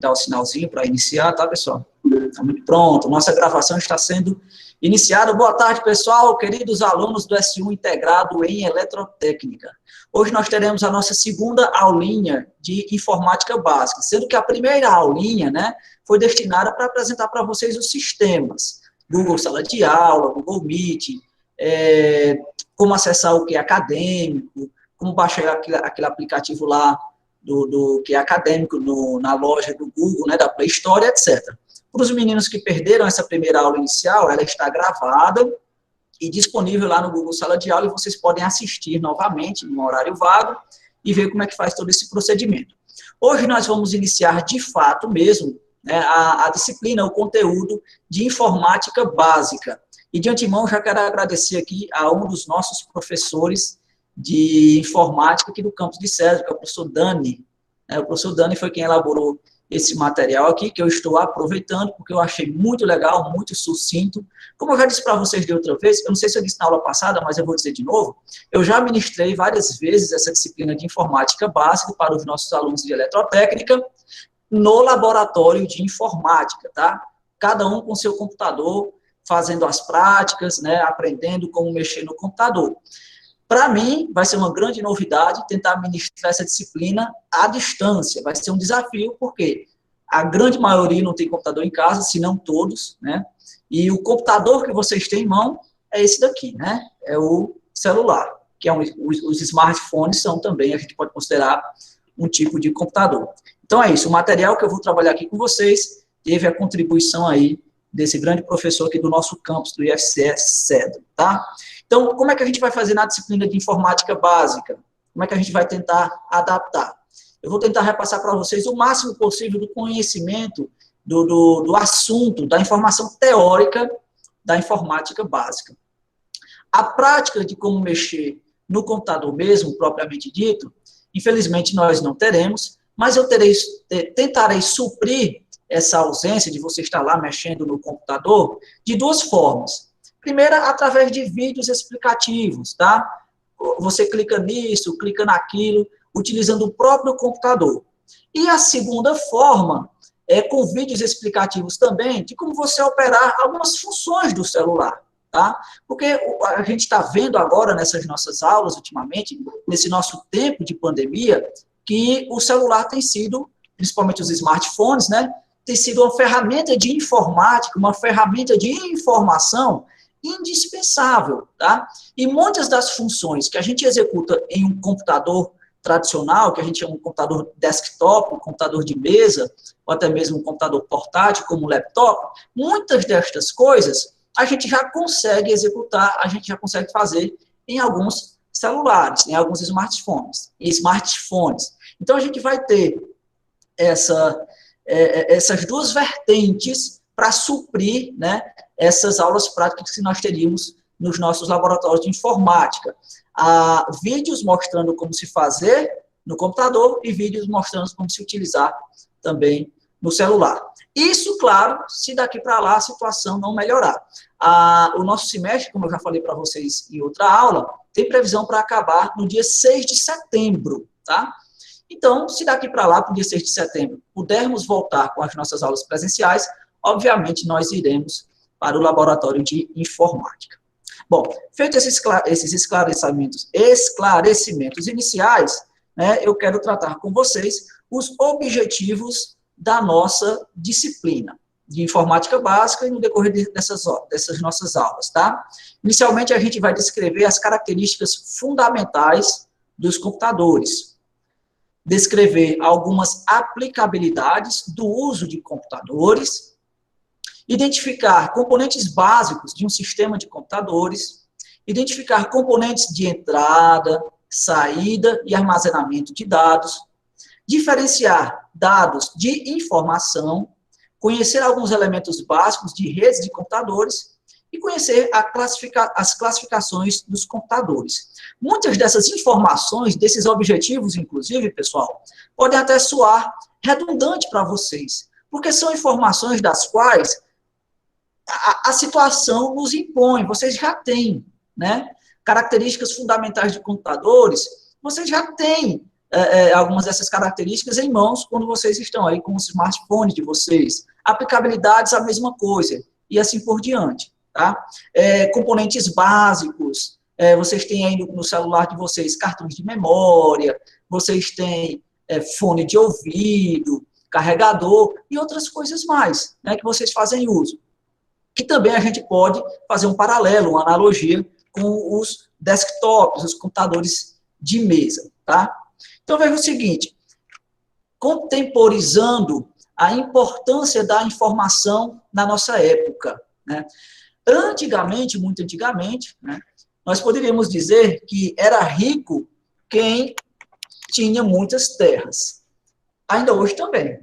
dar o sinalzinho para iniciar, tá, pessoal? Tá muito pronto. Nossa gravação está sendo iniciada. Boa tarde, pessoal, queridos alunos do S1 integrado em Eletrotécnica. Hoje nós teremos a nossa segunda aulinha de informática básica, sendo que a primeira aulinha, né, foi destinada para apresentar para vocês os sistemas. Google Sala de Aula, Google Meet, como acessar o que é acadêmico, como baixar aquele aplicativo lá do que é acadêmico na loja do Google, né, da Play Store, etc. Para os meninos que perderam essa primeira aula inicial, ela está gravada e disponível lá no Google Sala de Aula, e vocês podem assistir novamente, no horário vago, e ver como é que faz todo esse procedimento. Hoje nós vamos iniciar, de fato mesmo, né, a disciplina, o conteúdo de informática básica. E de antemão já quero agradecer aqui a um dos nossos professores de informática aqui do campus de César, que é o professor Dani. O professor Dani foi quem elaborou esse material aqui, que eu estou aproveitando, porque eu achei muito legal, muito sucinto. Como eu já disse para vocês de outra vez, eu não sei se eu disse na aula passada, mas eu vou dizer de novo, eu já ministrei várias vezes essa disciplina de informática básica para os nossos alunos de eletrotécnica no laboratório de informática, tá? Cada um com seu computador, fazendo as práticas, né, aprendendo como mexer no computador. Para mim, vai ser uma grande novidade tentar ministrar essa disciplina à distância. Vai ser um desafio, porque a grande maioria não tem computador em casa, se não todos, né? E o computador que vocês têm em mão é esse daqui, né? É o celular, que é os smartphones são também, a gente pode considerar um tipo de computador. Então é isso, o material que eu vou trabalhar aqui com vocês teve a contribuição aí desse grande professor aqui do nosso campus, do IFCE Cedro, tá? Então, como é que a gente vai fazer na disciplina de informática básica? Como é que a gente vai tentar adaptar? Eu vou tentar repassar para vocês o máximo possível do conhecimento do assunto, da informação teórica da informática básica. A prática de como mexer no computador mesmo, propriamente dito, infelizmente nós não teremos, mas eu tentarei suprir essa ausência de você estar lá mexendo no computador de duas formas. Primeira, através de vídeos explicativos, tá? Você clica nisso, clica naquilo, utilizando o próprio computador. E a segunda forma é com vídeos explicativos também de como você operar algumas funções do celular, tá? Porque a gente está vendo agora nessas nossas aulas, ultimamente, nesse nosso tempo de pandemia, que o celular tem sido, principalmente os smartphones, né? Tem sido uma ferramenta de informática, uma ferramenta de informação indispensável, tá? E muitas das funções que a gente executa em um computador tradicional, que a gente chama de computador desktop, um computador de mesa, ou até mesmo um computador portátil, como um laptop, muitas destas coisas a gente já consegue executar, a gente já consegue fazer em alguns celulares, em alguns smartphones. Então, a gente vai ter essas duas vertentes para suprir, né, essas aulas práticas que nós teríamos nos nossos laboratórios de informática. Vídeos mostrando como se fazer no computador e vídeos mostrando como se utilizar também no celular. Isso, claro, se daqui para lá a situação não melhorar. O nosso semestre, como eu já falei para vocês em outra aula, tem previsão para acabar no dia 6 de setembro, tá? Então, se daqui para lá, para o dia 6 de setembro, pudermos voltar com as nossas aulas presenciais, obviamente nós iremos para o laboratório de informática. Bom, feitos esses esclarecimentos iniciais, né, eu quero tratar com vocês os objetivos da nossa disciplina de informática básica e no decorrer dessas nossas aulas, tá? Inicialmente, a gente vai descrever as características fundamentais dos computadores, descrever algumas aplicabilidades do uso de computadores, identificar componentes básicos de um sistema de computadores, identificar componentes de entrada, saída e armazenamento de dados, diferenciar dados de informação, conhecer alguns elementos básicos de redes de computadores e conhecer as classificações dos computadores. Muitas dessas informações, desses objetivos, inclusive, pessoal, podem até soar redundante para vocês, porque são informações das quais a situação nos impõe, vocês já têm, né? Características fundamentais de computadores, vocês já têm algumas dessas características em mãos quando vocês estão aí com o smartphone de vocês. Aplicabilidades, a mesma coisa, e assim por diante, tá? Componentes básicos, vocês têm aí no celular de vocês cartões de memória, vocês têm fone de ouvido, carregador e outras coisas mais, né, que vocês fazem uso. Que também a gente pode fazer um paralelo, uma analogia com os desktops, os computadores de mesa, tá? Então, veja o seguinte, contemporizando a importância da informação na nossa época, né? Antigamente, muito antigamente, né, nós poderíamos dizer que era rico quem tinha muitas terras. Ainda hoje também,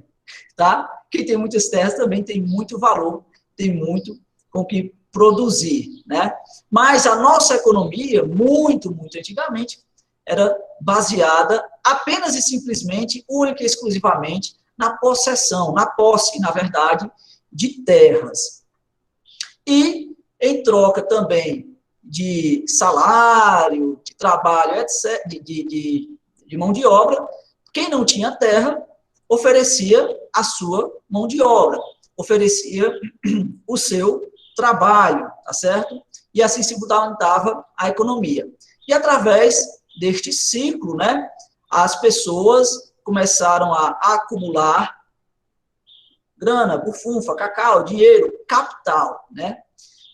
tá? Quem tem muitas terras também tem muito valor, tem muito com que produzir, né? Mas a nossa economia, muito antigamente, era baseada apenas e simplesmente, única e exclusivamente, na possessão, na posse, na verdade, de terras. E, em troca também de salário, de trabalho, etc., de mão de obra, quem não tinha terra oferecia a sua mão de obra, oferecia o seu trabalho, tá certo? E assim se fundava a economia. E através deste ciclo, né, as pessoas começaram a acumular grana, bufunfa, cacau, dinheiro, capital, né?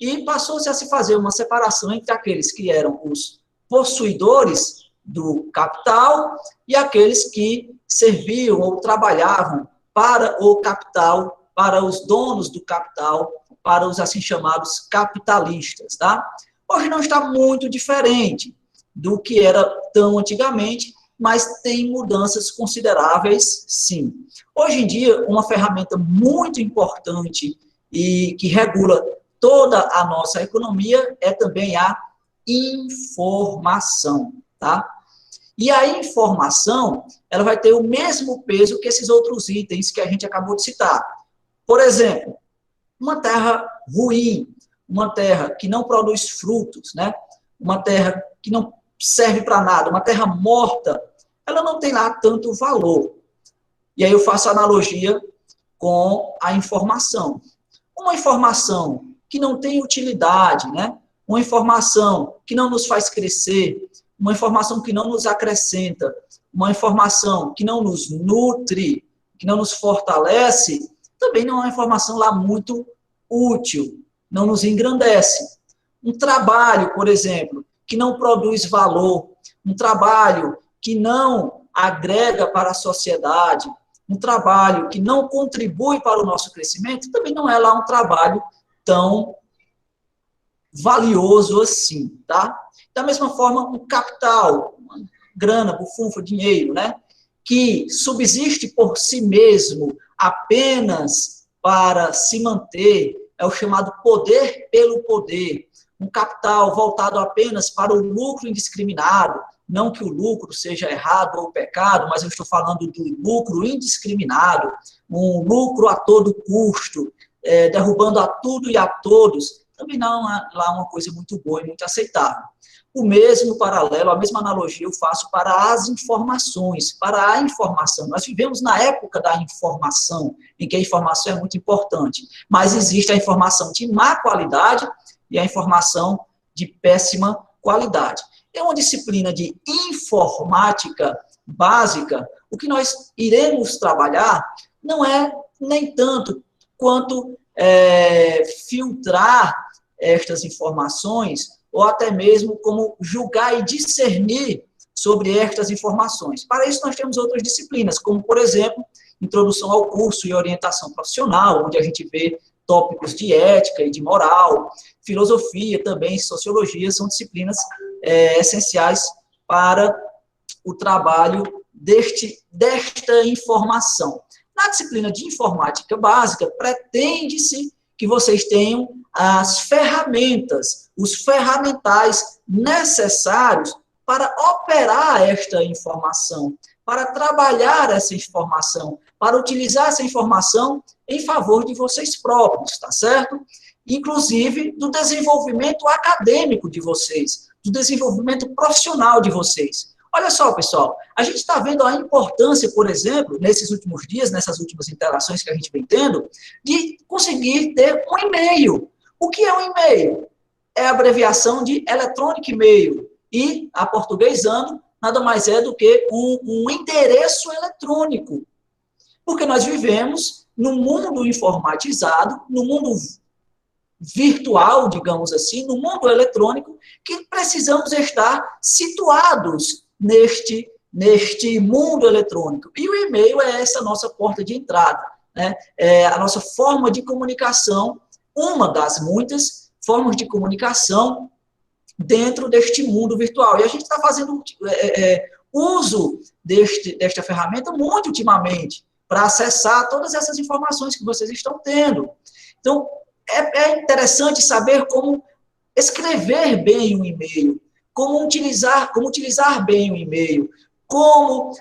E passou-se a se fazer uma separação entre aqueles que eram os possuidores do capital e aqueles que serviam ou trabalhavam para o capital, para os donos do capital, para os assim chamados capitalistas, tá? Hoje não está muito diferente do que era tão antigamente, mas tem mudanças consideráveis, sim. Hoje em dia, uma ferramenta muito importante e que regula toda a nossa economia é também a informação, tá? E a informação, ela vai ter o mesmo peso que esses outros itens que a gente acabou de citar. Por exemplo, uma terra ruim, uma terra que não produz frutos, né? Uma terra que não serve para nada, uma terra morta, ela não tem lá tanto valor. E aí eu faço analogia com a informação. Uma informação que não tem utilidade, né? Uma informação que não nos faz crescer, uma informação que não nos acrescenta, uma informação que não nos nutre, que não nos fortalece, também não é uma informação lá muito útil, não nos engrandece. Um trabalho, por exemplo, que não produz valor, um trabalho que não agrega para a sociedade, um trabalho que não contribui para o nosso crescimento, também não é lá um trabalho tão valioso assim, tá? Da mesma forma, um capital, grana, bufunfa, dinheiro, né? Que subsiste por si mesmo apenas para se manter, é o chamado poder pelo poder. Um capital voltado apenas para o lucro indiscriminado, não que o lucro seja errado ou pecado, mas eu estou falando do lucro indiscriminado, um lucro a todo custo, derrubando a tudo e a todos, também não é lá uma coisa muito boa e muito aceitável. O mesmo paralelo, a mesma analogia eu faço para as informações, para a informação. Nós vivemos na época da informação, em que a informação é muito importante, mas existe a informação de má qualidade e a informação de péssima qualidade. É uma disciplina de informática básica, o que nós iremos trabalhar não é nem tanto quanto filtrar estas informações, ou até mesmo como julgar e discernir sobre estas informações. Para isso, nós temos outras disciplinas, como, por exemplo, introdução ao curso e orientação profissional, onde a gente vê tópicos de ética e de moral, filosofia também, sociologia, são disciplinas essenciais para o trabalho desta informação. Na disciplina de informática básica, pretende-se que vocês tenham as ferramentas, os ferramentais necessários para operar esta informação, para trabalhar essa informação, para utilizar essa informação em favor de vocês próprios, tá certo? Inclusive do desenvolvimento acadêmico de vocês, do desenvolvimento profissional de vocês. Olha só, pessoal, a gente está vendo a importância, por exemplo, nesses últimos dias, nessas últimas interações que a gente vem tendo, de conseguir ter um e-mail. O que é um e-mail? É a abreviação de Electronic Mail. E, aportuguesando, nada mais é do que um endereço eletrônico. Porque nós vivemos num mundo informatizado, num mundo virtual, digamos assim, no mundo eletrônico, que precisamos estar situados neste mundo eletrônico. E o e-mail é essa nossa porta de entrada, né? É a nossa forma de comunicação, uma das muitas formas de comunicação dentro deste mundo virtual. E a gente está fazendo uso desta ferramenta muito ultimamente, para acessar todas essas informações que vocês estão tendo. Então, é interessante saber como escrever bem um e-mail, como utilizar bem o e-mail, como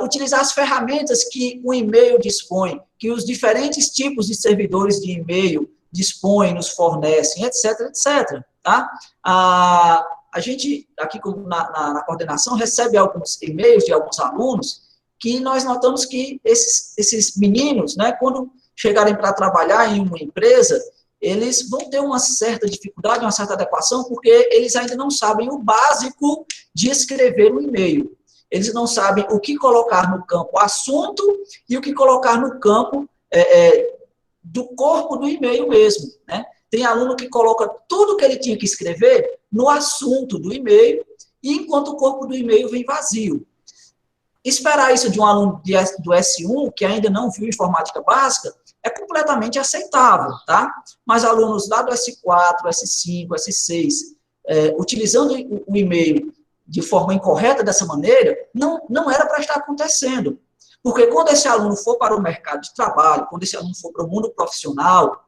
utilizar as ferramentas que o e-mail dispõe, que os diferentes tipos de servidores de e-mail dispõem, nos fornecem, etc, etc. Tá? A gente, aqui na coordenação, recebe alguns e-mails de alguns alunos que nós notamos que esses meninos, né, quando chegarem para trabalhar em uma empresa, eles vão ter uma certa dificuldade, uma certa adequação, porque eles ainda não sabem o básico de escrever um e-mail. Eles não sabem o que colocar no campo assunto e o que colocar no campo do corpo do e-mail mesmo, né? Tem aluno que coloca tudo que ele tinha que escrever no assunto do e-mail, e enquanto o corpo do e-mail vem vazio. Esperar isso de um aluno do S1, que ainda não viu informática básica, é completamente aceitável, tá? Mas alunos lá do S4, S5, S6, utilizando o e-mail de forma incorreta dessa maneira, não era para estar acontecendo. Porque quando esse aluno for para o mercado de trabalho, quando esse aluno for para o mundo profissional,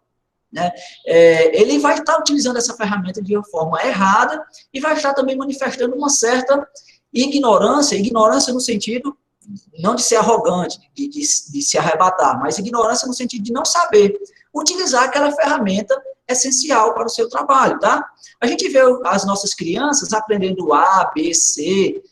né, ele vai estar utilizando essa ferramenta de uma forma errada e vai estar também manifestando uma certa ignorância no sentido, não de ser arrogante, de se arrebatar, mas ignorância no sentido de não saber utilizar aquela ferramenta essencial para o seu trabalho, tá? A gente vê as nossas crianças aprendendo A, B, C,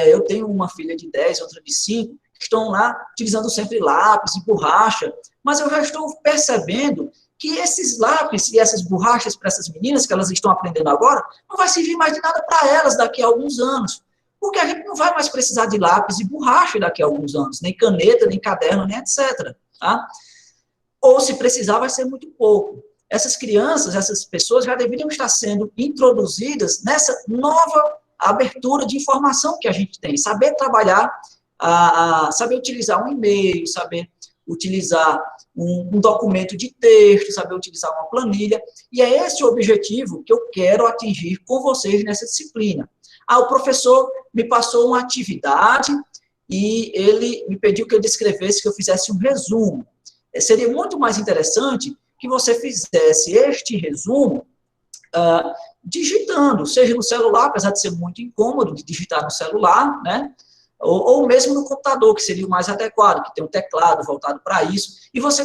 eu tenho uma filha de 10, outra de 5, que estão lá utilizando sempre lápis e borracha, mas eu já estou percebendo que esses lápis e essas borrachas para essas meninas que elas estão aprendendo agora, não vai servir mais de nada para elas daqui a alguns anos. Porque a gente não vai mais precisar de lápis e borracha daqui a alguns anos, nem caneta, nem caderno, nem etc. Tá? Ou se precisar, vai ser muito pouco. Essas crianças, essas pessoas já deveriam estar sendo introduzidas nessa nova abertura de informação que a gente tem. Saber trabalhar, saber utilizar um e-mail, saber utilizar um documento de texto, saber utilizar uma planilha. E é esse o objetivo que eu quero atingir com vocês nessa disciplina. O professor me passou uma atividade e ele me pediu que eu descrevesse, que eu fizesse um resumo. Seria muito mais interessante que você fizesse este resumo digitando, seja no celular, apesar de ser muito incômodo de digitar no celular, né? Ou mesmo no computador, que seria o mais adequado, que tem um teclado voltado para isso, e você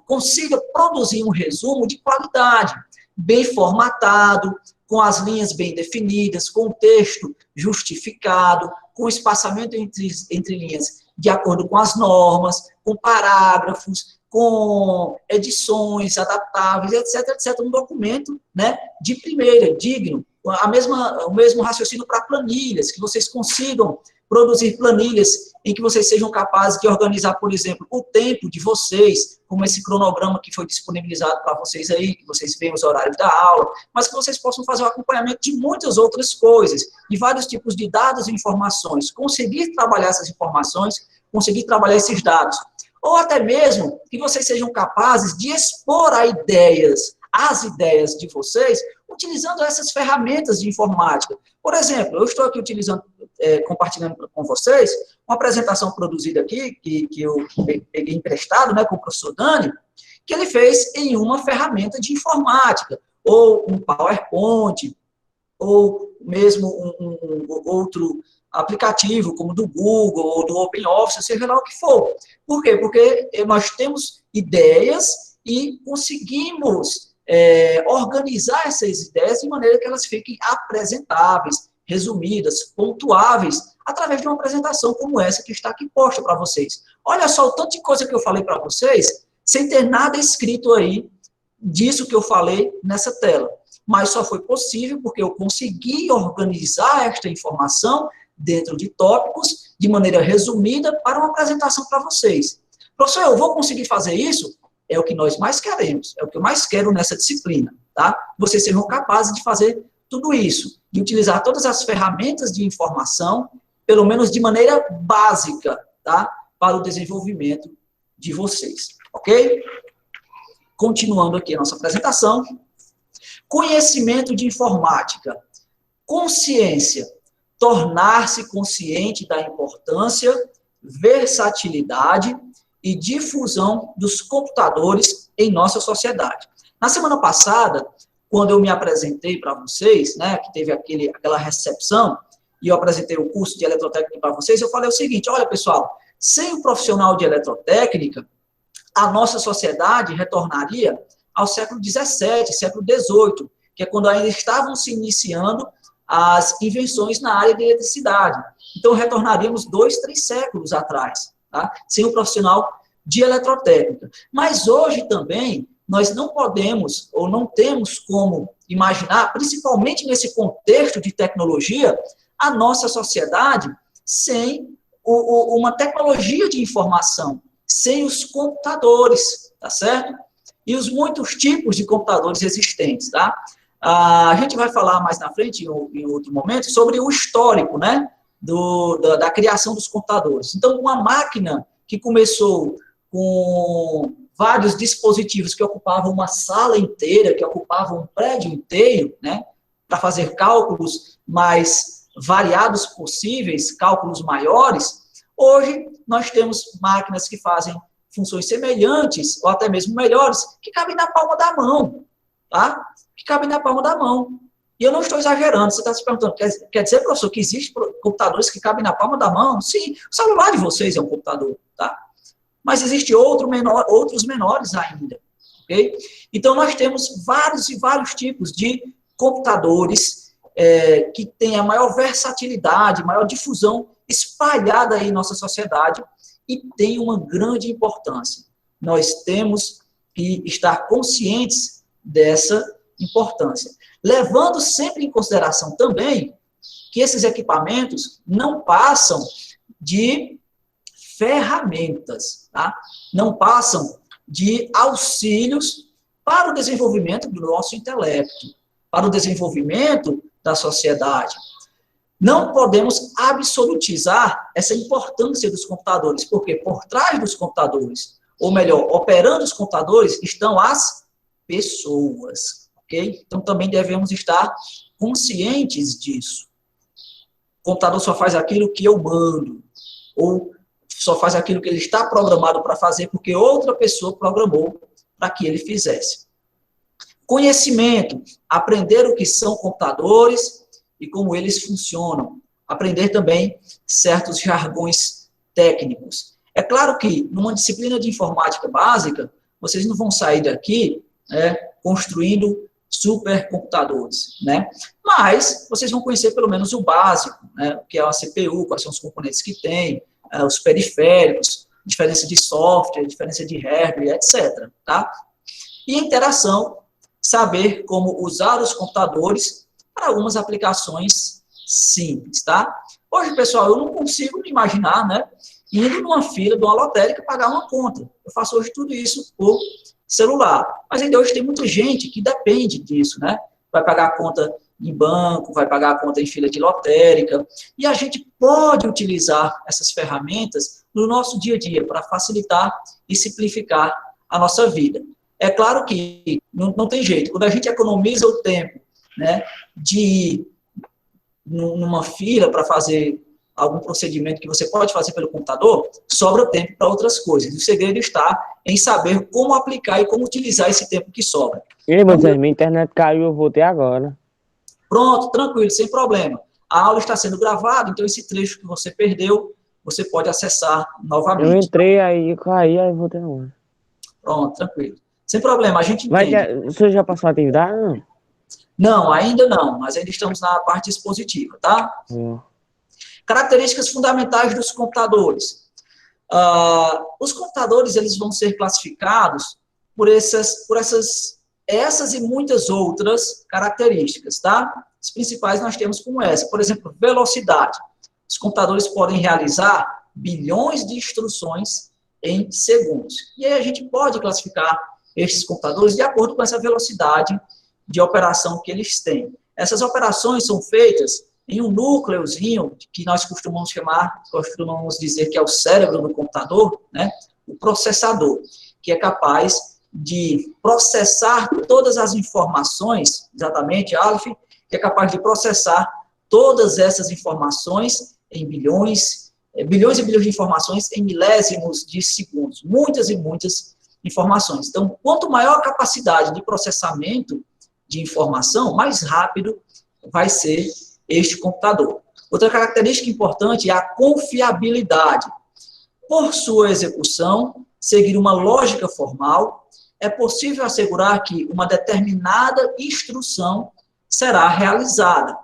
consiga produzir um resumo de qualidade, bem formatado, com as linhas bem definidas, com o texto justificado, com espaçamento entre linhas de acordo com as normas, com parágrafos, com edições adaptáveis, etc, etc. Um documento, né, de primeira, digno. O mesmo raciocínio para planilhas, que vocês consigam produzir planilhas em que vocês sejam capazes de organizar, por exemplo, o tempo de vocês, como esse cronograma que foi disponibilizado para vocês aí, que vocês veem os horários da aula, mas que vocês possam fazer o acompanhamento de muitas outras coisas, de vários tipos de dados e informações, conseguir trabalhar essas informações, conseguir trabalhar esses dados, ou até mesmo que vocês sejam capazes de expor as ideias de vocês, utilizando essas ferramentas de informática. Por exemplo, eu estou aqui compartilhando com vocês uma apresentação produzida aqui, que eu peguei emprestado, né, com o professor Dani, que ele fez em uma ferramenta de informática, ou um PowerPoint, ou mesmo um outro aplicativo, como do Google, ou do OpenOffice, seja lá o que for. Por quê? Porque nós temos ideias e conseguimos organizar essas ideias de maneira que elas fiquem apresentáveis, resumidas, pontuáveis, através de uma apresentação como essa que está aqui posta para vocês. Olha só o tanto de coisa que eu falei para vocês, sem ter nada escrito aí disso que eu falei nessa tela. Mas só foi possível porque eu consegui organizar esta informação dentro de tópicos, de maneira resumida, para uma apresentação para vocês. Professor, eu vou conseguir fazer isso? É o que nós mais queremos, é o que eu mais quero nessa disciplina, tá? Vocês sejam capazes de fazer tudo isso, de utilizar todas as ferramentas de informação, pelo menos de maneira básica, tá? Para o desenvolvimento de vocês, ok? Continuando aqui a nossa apresentação. Conhecimento de informática. Consciência. Tornar-se consciente da importância, versatilidade e difusão dos computadores em nossa sociedade. Na semana passada, quando eu me apresentei para vocês, né, que teve aquela recepção, e eu apresentei o curso de eletrotécnica para vocês, eu falei o seguinte: olha, pessoal, sem o profissional de eletrotécnica, a nossa sociedade retornaria ao século XVII, século XVIII, que é quando ainda estavam se iniciando as invenções na área de eletricidade. Então, retornaríamos 2, 3 séculos atrás, tá? Sem o profissional de eletrotécnica. Mas hoje também, nós não podemos, ou não temos como imaginar, principalmente nesse contexto de tecnologia, a nossa sociedade sem uma tecnologia de informação, sem os computadores, tá certo? E os muitos tipos de computadores existentes, tá? A gente vai falar mais na frente, em outro momento, sobre o histórico, né, da criação dos computadores. Então, uma máquina que começou com vários dispositivos que ocupavam uma sala inteira, que ocupavam um prédio inteiro, né, para fazer cálculos mais variados possíveis, cálculos maiores, hoje nós temos máquinas que fazem funções semelhantes, ou até mesmo melhores, que cabem na palma da mão, tá? Que cabem na palma da mão. E eu não estou exagerando, você está se perguntando, quer dizer, professor, que existem computadores que cabem na palma da mão? Sim, o celular de vocês é um computador, tá? Mas existem outros menores ainda, ok? Então, nós temos vários e vários tipos de computadores que têm a maior versatilidade, maior difusão espalhada aí em nossa sociedade e tem uma grande importância. Nós temos que estar conscientes dessa importância, levando sempre em consideração também que esses equipamentos não passam de ferramentas, tá? Não passam de auxílios para o desenvolvimento do nosso intelecto, para o desenvolvimento da sociedade. Não podemos absolutizar essa importância dos computadores, porque por trás dos computadores, ou melhor, operando os computadores, estão as pessoas, ok? Então, também devemos estar conscientes disso. O computador só faz aquilo que eu mando, ou só faz aquilo que ele está programado para fazer, porque outra pessoa programou para que ele fizesse. Conhecimento, aprender o que são computadores e como eles funcionam. Aprender também certos jargões técnicos. É claro que, numa disciplina de informática básica, vocês não vão sair daqui, né, construindo supercomputadores, né? Mas vocês vão conhecer pelo menos o básico, né, o que é a CPU, quais são os componentes que tem, os periféricos, diferença de software, diferença de hardware, etc. Tá? E a interação, saber como usar os computadores para algumas aplicações simples, tá? Hoje, pessoal, eu não consigo me imaginar, né, indo numa fila de uma lotérica pagar uma conta. Eu faço hoje tudo isso por celular. Mas ainda hoje tem muita gente que depende disso, né? Vai pagar a conta em banco, vai pagar a conta em fila de lotérica. E a gente pode utilizar essas ferramentas no nosso dia a dia para facilitar e simplificar a nossa vida. É claro que não tem jeito. Quando a gente economiza o tempo, né, de ir numa fila para fazer algum procedimento que você pode fazer pelo computador, sobra tempo para outras coisas. O segredo está em saber como aplicar e como utilizar esse tempo que sobra. Ei, Moisés, minha internet caiu, eu voltei agora. Pronto, tranquilo, sem problema. A aula está sendo gravada, então esse trecho que você perdeu, você pode acessar novamente. Eu entrei aí, caí, aí voltei agora. Pronto, tranquilo. Sem problema, a gente entende. Você já passou a atividade? Não? Não, ainda não, mas ainda estamos na parte expositiva, tá? Características fundamentais dos computadores. Os computadores, eles vão ser classificados por essas e muitas outras características, tá? As principais nós temos como essa, por exemplo, velocidade. Os computadores podem realizar bilhões de instruções em segundos. E aí a gente pode classificar estes computadores de acordo com essa velocidade de operação que eles têm. Essas operações são feitas em um núcleozinho que nós costumamos dizer que é o cérebro do computador, né? O processador, que é capaz de processar todas as informações, exatamente, Aleph, que é capaz de processar todas essas informações em bilhões e bilhões de informações em milésimos de segundos, muitas e muitas informações. Então, quanto maior a capacidade de processamento de informação, mais rápido vai ser este computador. Outra característica importante é a confiabilidade. Por sua execução, seguir uma lógica formal, é possível assegurar que uma determinada instrução será realizada.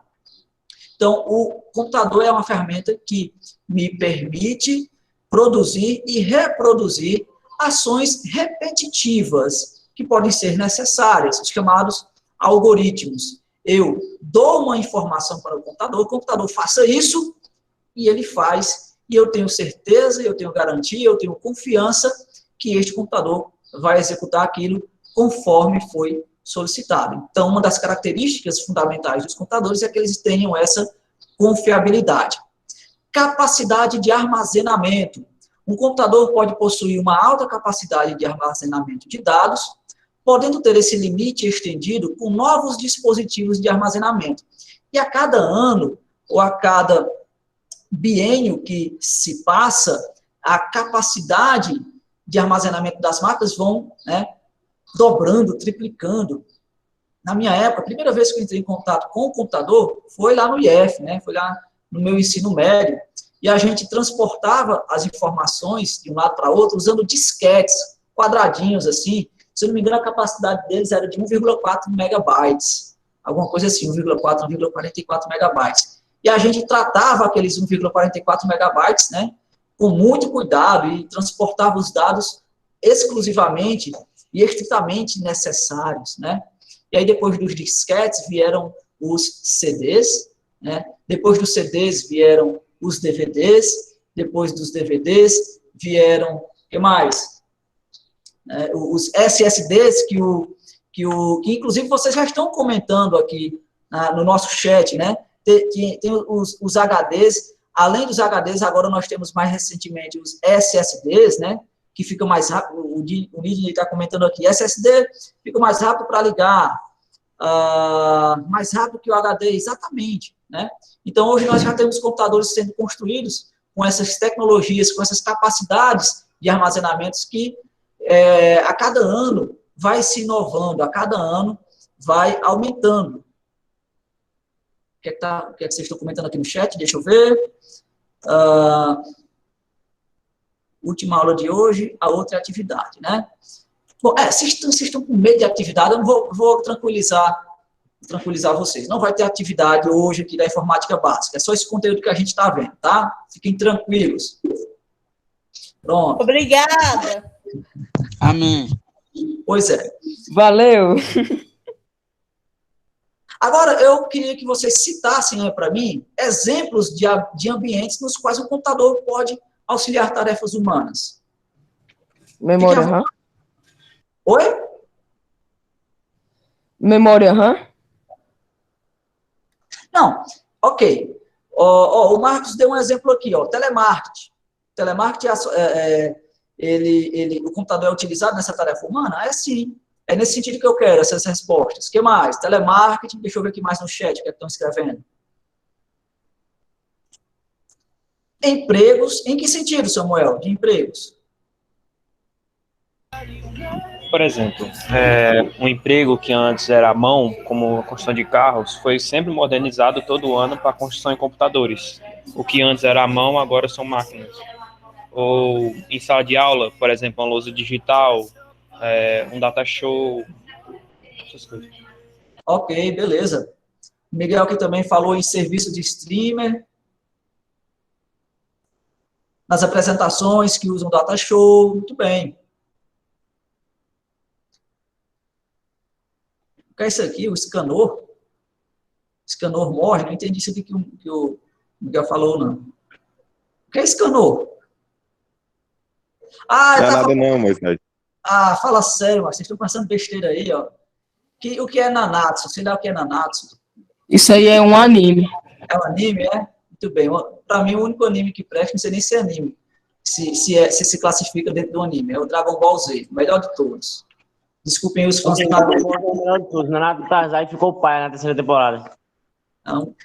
Então, o computador é uma ferramenta que me permite produzir e reproduzir ações repetitivas que podem ser necessárias, os chamados algoritmos. Eu dou uma informação para o computador faça isso, e ele faz, e eu tenho certeza, eu tenho garantia, eu tenho confiança que este computador vai executar aquilo conforme foi solicitado. Então, uma das características fundamentais dos computadores é que eles tenham essa confiabilidade. Capacidade de armazenamento. Um computador pode possuir uma alta capacidade de armazenamento de dados, podendo ter esse limite estendido com novos dispositivos de armazenamento. E a cada ano, ou a cada biênio que se passa, a capacidade de armazenamento das máquinas vão, né, dobrando, triplicando. Na minha época, a primeira vez que eu entrei em contato com o computador foi lá no IF, né, foi lá no meu ensino médio, e a gente transportava as informações de um lado para outro usando disquetes, quadradinhos assim. Se eu não me engano, a capacidade deles era de 1,4 megabytes, alguma coisa assim, 1,4, 1,44 megabytes. E a gente tratava aqueles 1,44 megabytes, né, com muito cuidado e transportava os dados exclusivamente e estritamente necessários, né. E aí, depois dos disquetes, vieram os CDs, né, depois dos CDs vieram os DVDs, depois dos DVDs vieram, o que mais? Os SSDs, que inclusive vocês já estão comentando aqui no nosso chat, né? Tem os HDs, além dos HDs, agora nós temos mais recentemente os SSDs, né? Que fica mais rápido, o Lidney está comentando aqui, SSD fica mais rápido para ligar, mais rápido que o HD, exatamente, né? Então, hoje nós já temos computadores sendo construídos com essas tecnologias, com essas capacidades de armazenamentos que a cada ano vai se inovando, a cada ano vai aumentando. O que é que vocês estão comentando aqui no chat? Deixa eu ver. Última aula de hoje, a outra atividade, né? Bom, vocês estão com medo de atividade, eu não vou tranquilizar vocês. Não vai ter atividade hoje aqui da informática básica, é só esse conteúdo que a gente está vendo, tá? Fiquem tranquilos. Pronto. Obrigada. Amém. Pois é. Valeu! Agora, eu queria que vocês citassem para mim exemplos de ambientes nos quais o computador pode auxiliar tarefas humanas. Memória RAM? Oi? Memória RAM? Não, ok. O Marcos deu um exemplo aqui, ó, telemarketing. Telemarketing, o computador é utilizado nessa tarefa humana? É sim. É nesse sentido que eu quero essas respostas. O que mais? Telemarketing, deixa eu ver aqui mais no chat o que estão escrevendo. Empregos, em que sentido, Samuel? De empregos? Por exemplo, um emprego que antes era à mão, como a construção de carros, foi sempre modernizado todo ano para a construção em computadores. O que antes era à mão, agora são máquinas. Ou em sala de aula, por exemplo, uma lousa digital, um data show, essas coisas. Ok, beleza. Miguel aqui também falou em serviço de streamer, nas apresentações que usam data show, muito bem. O que é isso aqui? O escanor? Escanor morre? Não entendi isso aqui que o Miguel falou, não. O que é escanor? Ah, Não é tá nada falando... não, Moisés. Ah, fala sério, mas vocês estão passando besteira aí, ó. O que é Nanatsu? Sei lá o que é Nanatsu. Isso aí é um anime. É um anime, é? Muito bem. Para mim, o único anime que presta, não sei nem se é anime, se classifica dentro do anime. É o Dragon Ball Z, o melhor de todos. Desculpem os fãs do Naruto. O melhor de todos. Naruto Tarzai ficou pai na terceira temporada.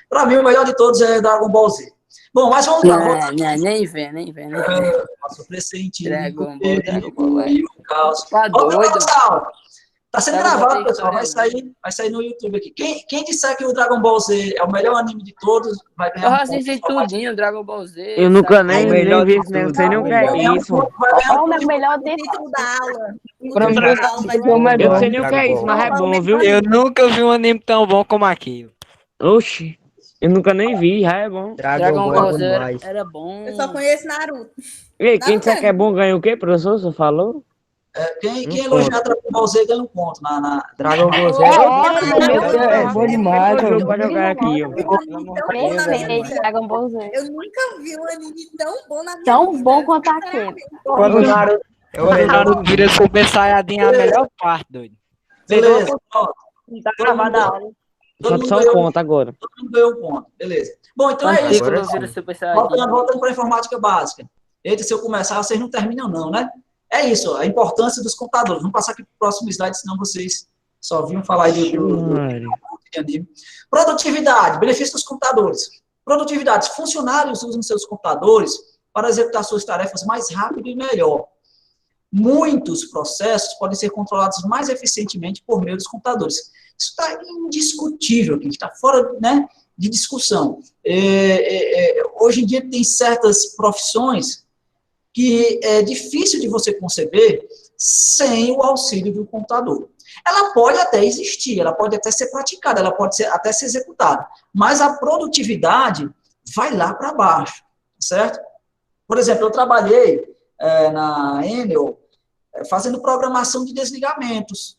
Para mim, o melhor de todos é Dragon Ball Z. Bom, mas vamos lá. Nem vem. Nossa, pressentinho. Dragon Ball. Tá doido? Tá sendo gravado, pessoal. Vai história. sair no YouTube aqui. Quem disser que o Dragon Ball Z é o melhor anime de todos, vai ganhar Eu um ponto. assisti tudinho, Dragon Ball Z. Eu nunca nem vi melhor isso, né? Não sei nem o que Vai é ganhar um isso. ponto, vai ganhar um Olha, ponto. o melhor de Título da aula. Pra mim, Título da aula, é o Eu não melhor. sei nem o que é isso, mas é bom, viu? Eu nunca vi um anime tão bom como aquilo. Oxi, eu nunca nem vi, já é bom. Dragon Ball Z demais. era bom. Eu só conheço Naruto. E aí, quem Não, disser que é bom ganha o quê, professor? Você falou? Quem elogiar Dragon Ball Z ganha um ponto. Dragon Ball Z. É bom demais. Eu pode jogar aqui, ó. Perfeito, Dragon Ball Z. Eu nunca vi um anime tão bom na minha Tão vida. bom quanto aquele. Quando o Naruto vira Super Saiyajin, é a melhor parte, doido. Beleza. Ó, Tá todo mundo- gravada a aula. todo Falta mundo só um ganhou- ponto agora. todo mundo ganhou um ponto. Beleza. Bom, então é isso. Quando vira Super Saiyajin. Voltando para a informática básica. Eita, se eu começar, vocês não terminam não, né? É isso, a importância dos computadores. Vamos passar aqui para o próximo slide, senão vocês só vinham falar aí do anime. Produtividade, benefícios dos computadores. Produtividade, funcionários usam seus computadores para executar suas tarefas mais rápido e melhor. Muitos processos podem ser controlados mais eficientemente por meio dos computadores. Isso está indiscutível aqui, está fora, né, de discussão. Hoje em dia tem certas profissões que é difícil de você conceber sem o auxílio de um computador. Ela pode até existir, ela pode até ser praticada, ela pode até ser executada, mas a produtividade vai lá para baixo, certo? Por exemplo, eu trabalhei na Enel fazendo programação de desligamentos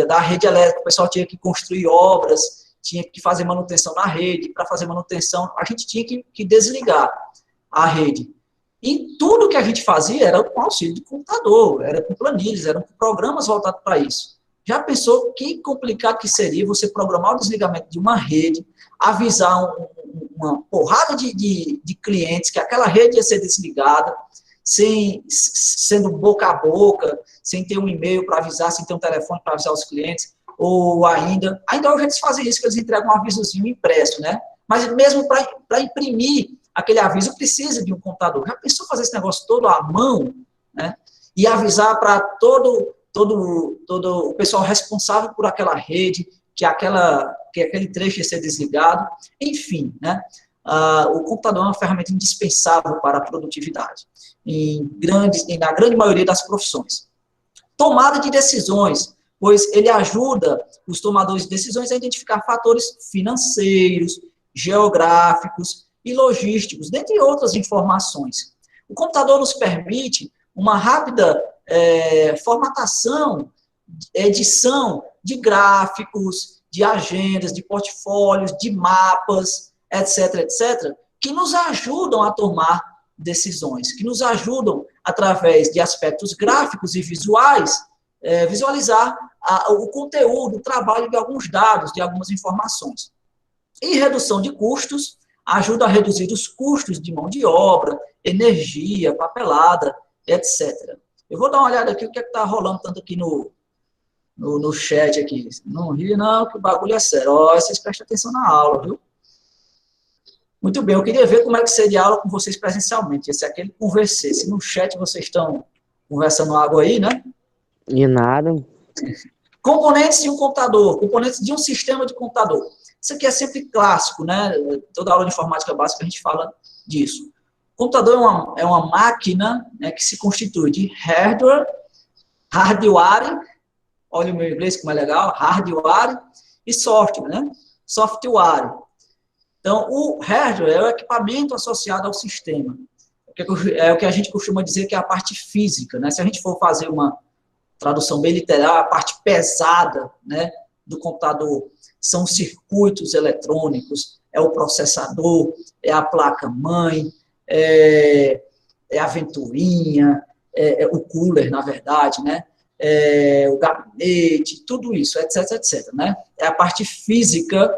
da rede elétrica. O pessoal tinha que construir obras, tinha que fazer manutenção na rede. Para fazer manutenção, a gente tinha que desligar a rede. E tudo que a gente fazia era com auxílio de computador, era com planilhas, eram com programas voltados para isso. Já pensou que complicado que seria você programar o desligamento de uma rede, avisar uma porrada de clientes que aquela rede ia ser desligada, sendo boca a boca, sem ter um e-mail para avisar, sem ter um telefone para avisar os clientes, ou ainda hoje eles fazem isso, que eles entregam um avisozinho impresso, né? Mas mesmo para imprimir aquele aviso precisa de um computador. Já pensou fazer esse negócio todo à mão, né? E avisar para todo o pessoal responsável por aquela rede que aquele trecho ia ser desligado. Enfim, né? O computador é uma ferramenta indispensável para a produtividade, na grande maioria das profissões. Tomada de decisões, pois ele ajuda os tomadores de decisões a identificar fatores financeiros, geográficos e logísticos, dentre outras informações. O computador nos permite uma rápida formatação, edição de gráficos, de agendas, de portfólios, de mapas, etc., que nos ajudam a tomar decisões, que nos ajudam, através de aspectos gráficos e visuais, visualizar o conteúdo, o trabalho de alguns dados, de algumas informações. E redução de custos, ajuda a reduzir os custos de mão de obra, energia, papelada, etc. Eu vou dar uma olhada aqui, o que é que está rolando tanto aqui no chat aqui. Não ri não, que o bagulho é sério. Vocês prestem atenção na aula, viu? Muito bem, eu queria ver como é que seria a aula com vocês presencialmente, esse é aquele conversar. Se no chat vocês estão conversando água aí, né? De nada. Componentes de um computador, componentes de um sistema de computador. Isso aqui é sempre clássico, né? Toda aula de informática básica a gente fala disso. O computador é uma máquina, né, que se constitui de hardware, Olha o meu inglês como é legal, hardware e software, né? Software. Então, o hardware é o equipamento associado ao sistema. É o que a gente costuma dizer que é a parte física, né? Se a gente for fazer uma tradução bem literal, a parte pesada, né, do computador são os circuitos eletrônicos, é o processador, é a placa-mãe, é a ventoinha, é o cooler, na verdade, né? O gabinete, tudo isso, etc, etc, né? É a parte física.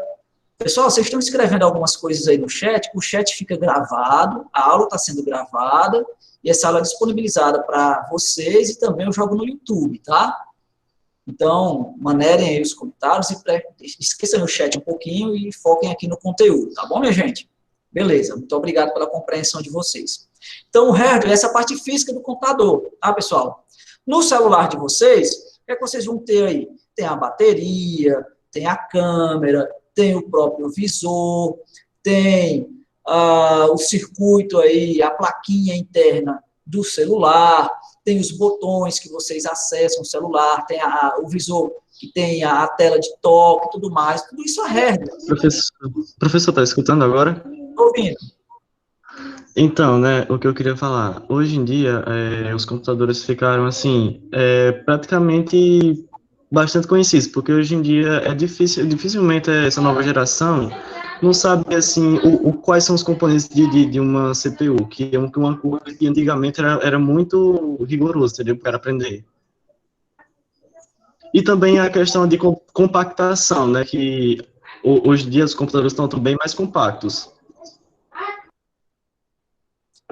Pessoal, vocês estão escrevendo algumas coisas aí no chat, o chat fica gravado, a aula está sendo gravada, e essa aula é disponibilizada para vocês e também eu jogo no YouTube, tá? Então, manerem aí os comentários e esqueçam o chat um pouquinho e foquem aqui no conteúdo, tá bom, minha gente? Beleza, muito obrigado pela compreensão de vocês. Então, o hardware é essa parte física do computador, tá, pessoal? No celular de vocês, o que é que vocês vão ter aí? Tem a bateria, tem a câmera, tem o próprio visor, tem o circuito aí, a plaquinha interna do celular, tem os botões que vocês acessam o celular, tem o visor que tem a tela de toque e tudo mais, tudo isso é hardware. Professor, tá escutando agora? Tô ouvindo. Então, né, o que eu queria falar, hoje em dia, os computadores ficaram, assim, praticamente bastante conhecidos, porque hoje em dia dificilmente essa nova geração não sabe, assim, quais são os componentes de uma CPU, que é uma coisa que antigamente era muito rigoroso, entendeu, para aprender. E também a questão de compactação, né, que hoje em dia os computadores estão bem mais compactos.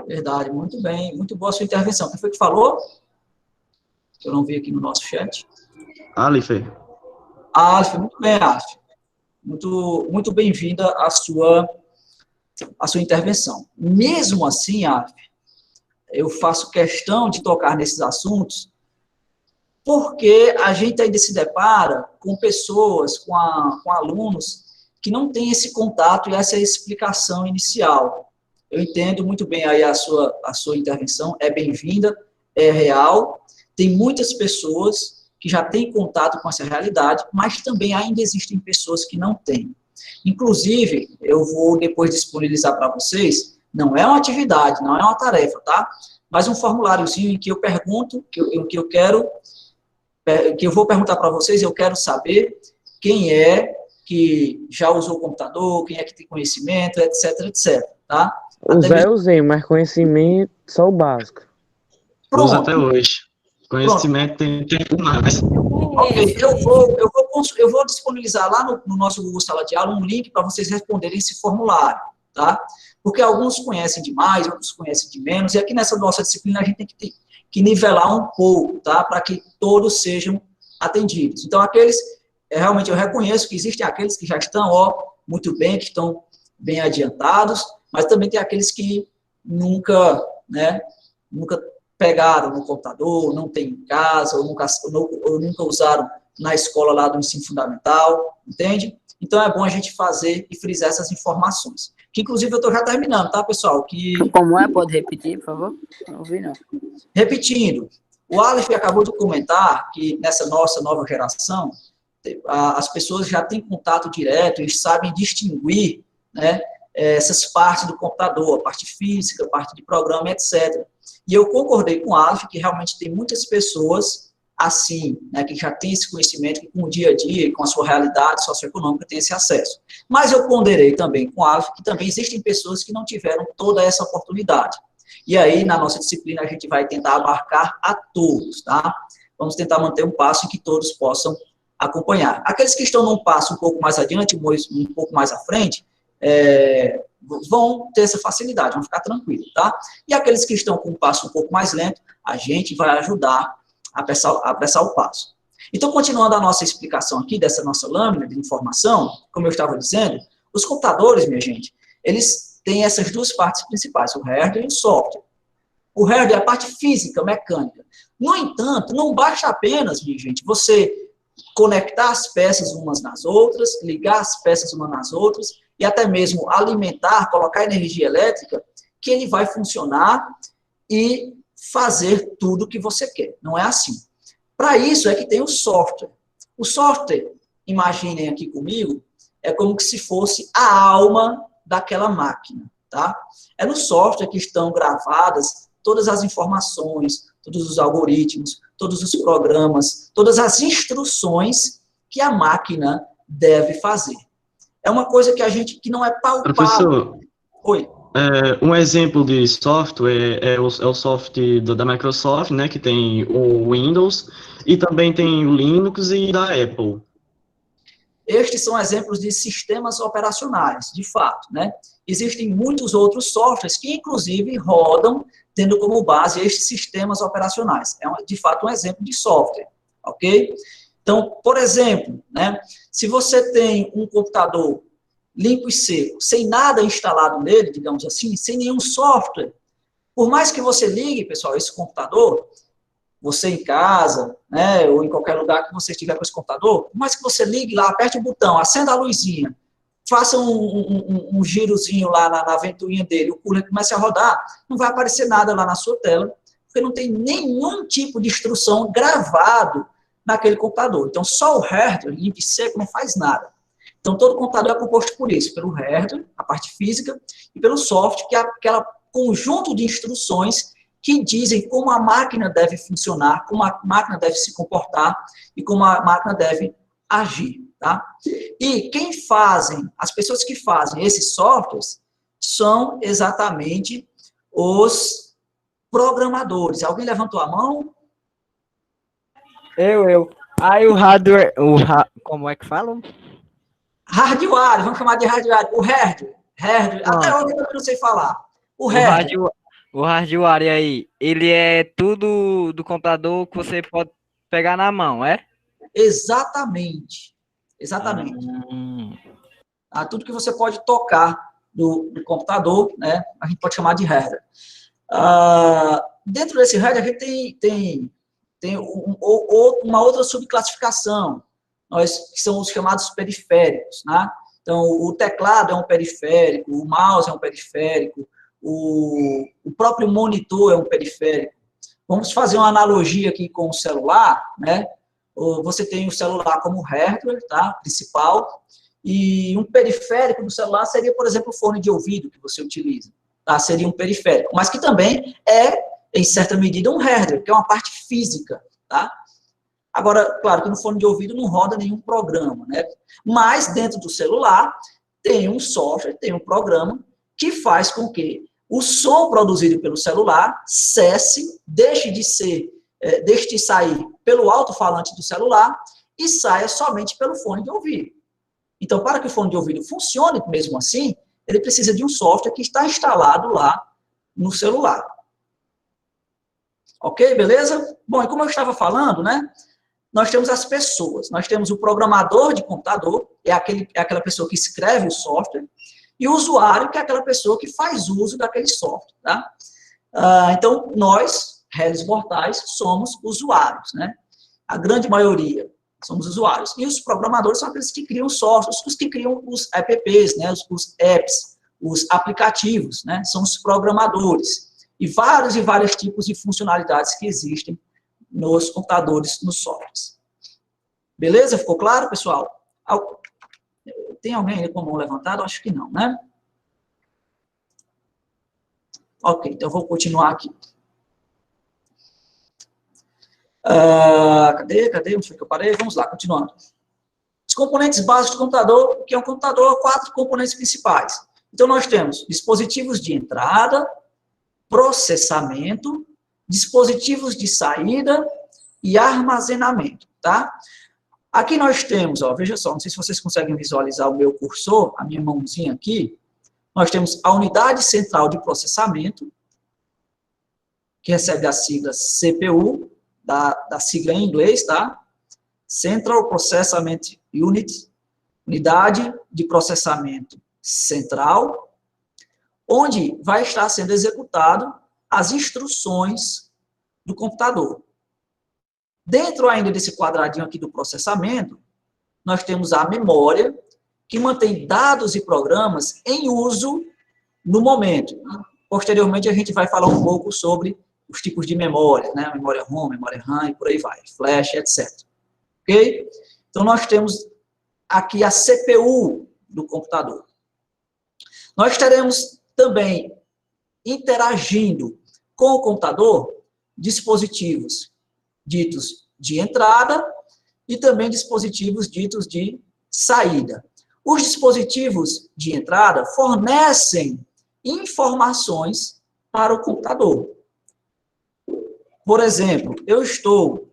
Verdade, muito bem, muito boa a sua intervenção. Quem foi que falou? Eu não vi aqui no nosso chat. Alif. Alf, muito bem, Alf. Muito bem-vinda a sua intervenção. Mesmo assim, Alf, eu faço questão de tocar nesses assuntos, porque a gente ainda se depara com pessoas, com alunos, que não têm esse contato e essa explicação inicial. Eu entendo muito bem aí a sua intervenção, é bem-vinda, é real, tem muitas pessoas que já têm contato com essa realidade, mas também ainda existem pessoas que não têm. Inclusive, eu vou depois disponibilizar para vocês, não é uma atividade, não é uma tarefa, tá? Mas um formuláriozinho em que eu pergunto, que eu vou perguntar para vocês, eu quero saber quem é que já usou o computador, quem é que tem conhecimento, etc, etc, tá? Eu usei, mas conhecimento só o básico. Pronto. Uso até hoje. Conhecimento tem tempo mais. Ok, eu vou disponibilizar lá no nosso Google Sala de Aula um link para vocês responderem esse formulário, tá? Porque alguns conhecem demais, outros conhecem de menos, e aqui nessa nossa disciplina a gente tem que nivelar um pouco, tá? Para que todos sejam atendidos. Então, realmente eu reconheço que existem aqueles que já estão, muito bem, que estão bem adiantados, mas também tem aqueles que nunca pegaram no computador, não tem em casa, ou nunca usaram na escola lá do ensino fundamental, entende? Então, é bom a gente fazer e frisar essas informações. Que, inclusive, eu estou já terminando, tá, pessoal? Como é? Pode repetir, por favor? Não ouvi, não. Repetindo, o Aleph acabou de comentar que nessa nossa nova geração, as pessoas já têm contato direto e sabem distinguir, né, essas partes do computador, a parte física, a parte de programa, etc. E eu concordei com o Aleph que realmente tem muitas pessoas assim, né, que já tem esse conhecimento, que com o dia a dia, com a sua realidade socioeconômica, tem esse acesso. Mas eu ponderei também com o Aleph que também existem pessoas que não tiveram toda essa oportunidade. E aí, na nossa disciplina, a gente vai tentar abarcar a todos, tá? Vamos tentar manter um passo em que todos possam acompanhar. Aqueles que estão num passo um pouco mais adiante, um pouco mais à frente, vão ter essa facilidade, vão ficar tranquilos, tá? E aqueles que estão com um passo um pouco mais lento, a gente vai ajudar a apressar o passo. Então, continuando a nossa explicação aqui, dessa nossa lâmina de informação, como eu estava dizendo, os computadores, minha gente, eles têm essas duas partes principais, o hardware e o software. O hardware é a parte física, mecânica. No entanto, não basta apenas, minha gente, você conectar as peças umas nas outras, ligar as peças umas nas outras, e até mesmo alimentar, colocar energia elétrica, que ele vai funcionar e fazer tudo o que você quer. Não é assim. Para isso é que tem o software. O software, imaginem aqui comigo, é como se fosse a alma daquela máquina, tá? É no software que estão gravadas todas as informações, todos os algoritmos, todos os programas, todas as instruções que a máquina deve fazer. É uma coisa que não é palpável. Professor, Oi. um exemplo de software é o software da Microsoft, né, que tem o Windows, e também tem o Linux e da Apple. Estes são exemplos de sistemas operacionais, de fato, né? Existem muitos outros softwares que, inclusive, rodam tendo como base estes sistemas operacionais. É, de fato, um exemplo de software, ok? Então, por exemplo, né, se você tem um computador limpo e seco, sem nada instalado nele, digamos assim, sem nenhum software, por mais que você ligue, pessoal, esse computador, você em casa, né, ou em qualquer lugar que você estiver com esse computador, por mais que você ligue lá, aperte o botão, acenda a luzinha, faça um girozinho lá na ventoinha dele, o cooler comece a rodar, não vai aparecer nada lá na sua tela, porque não tem nenhum tipo de instrução gravado naquele computador. Então, só o hardware, limpo e seco, não faz nada. Então, todo computador é composto por isso, pelo hardware, a parte física, e pelo software, que é aquele conjunto de instruções que dizem como a máquina deve funcionar, como a máquina deve se comportar e como a máquina deve agir, tá? E as pessoas que fazem esses softwares são exatamente os programadores. Alguém levantou a mão? Eu. Aí o hardware, como é que falam? Hardware, vamos chamar de hardware. O hardware, até hoje eu não sei falar. O hardware. O hardware aí, ele é tudo do computador que você pode pegar na mão, é? Exatamente. Tudo que você pode tocar do computador, né, a gente pode chamar de hardware. Dentro desse hardware, a gente tem uma outra subclassificação, que são os chamados periféricos, né? Então, o teclado é um periférico, o mouse é um periférico, o próprio monitor é um periférico. Vamos fazer uma analogia aqui com o celular, né? Você tem o celular como hardware, tá? Principal, e um periférico do celular seria, por exemplo, o fone de ouvido que você utiliza, tá? Seria um periférico, mas que também é, em certa medida, um hardware, que é uma parte física, tá? Agora, claro que no fone de ouvido não roda nenhum programa, né? Mas dentro do celular tem um software, tem um programa que faz com que o som produzido pelo celular cesse, deixe de sair pelo alto-falante do celular e saia somente pelo fone de ouvido. Então, para que o fone de ouvido funcione mesmo assim, ele precisa de um software que está instalado lá no celular. Ok, beleza? Bom, e como eu estava falando, né? Nós temos as pessoas. Nós temos o programador de computador, é aquela pessoa que escreve o software, e o usuário, que é aquela pessoa que faz uso daquele software, tá? Então, nós, réis mortais, somos usuários, né? A grande maioria somos usuários. E os programadores são aqueles que criam softwares, os que criam os apps, né? Os apps, os aplicativos, né? São os programadores. E vários tipos de funcionalidades que existem nos computadores, nos softwares. Beleza? Ficou claro, pessoal? Tem alguém aí com a mão levantada? Acho que não, né? Ok, então eu vou continuar aqui. Cadê? Onde foi que eu parei? Vamos lá, continuando. Os componentes básicos do computador, o que é um computador? 4 componentes principais. Então, nós temos dispositivos de entrada, processamento, dispositivos de saída e armazenamento, tá? Aqui nós temos, ó, veja só, não sei se vocês conseguem visualizar o meu cursor, a minha mãozinha aqui. Nós temos a unidade central de processamento, que recebe a sigla CPU, da sigla em inglês, tá? Central Processment Unit, unidade de processamento central, onde vai estar sendo executado as instruções do computador. Dentro ainda desse quadradinho aqui do processamento, nós temos a memória, que mantém dados e programas em uso no momento. Posteriormente, a gente vai falar um pouco sobre os tipos de memória, né? Memória ROM, memória RAM e por aí vai, flash, etc. Ok? Então, nós temos aqui a CPU do computador. Nós teremos também, interagindo com o computador, dispositivos ditos de entrada e também dispositivos ditos de saída. Os dispositivos de entrada fornecem informações para o computador. Por exemplo, eu estou...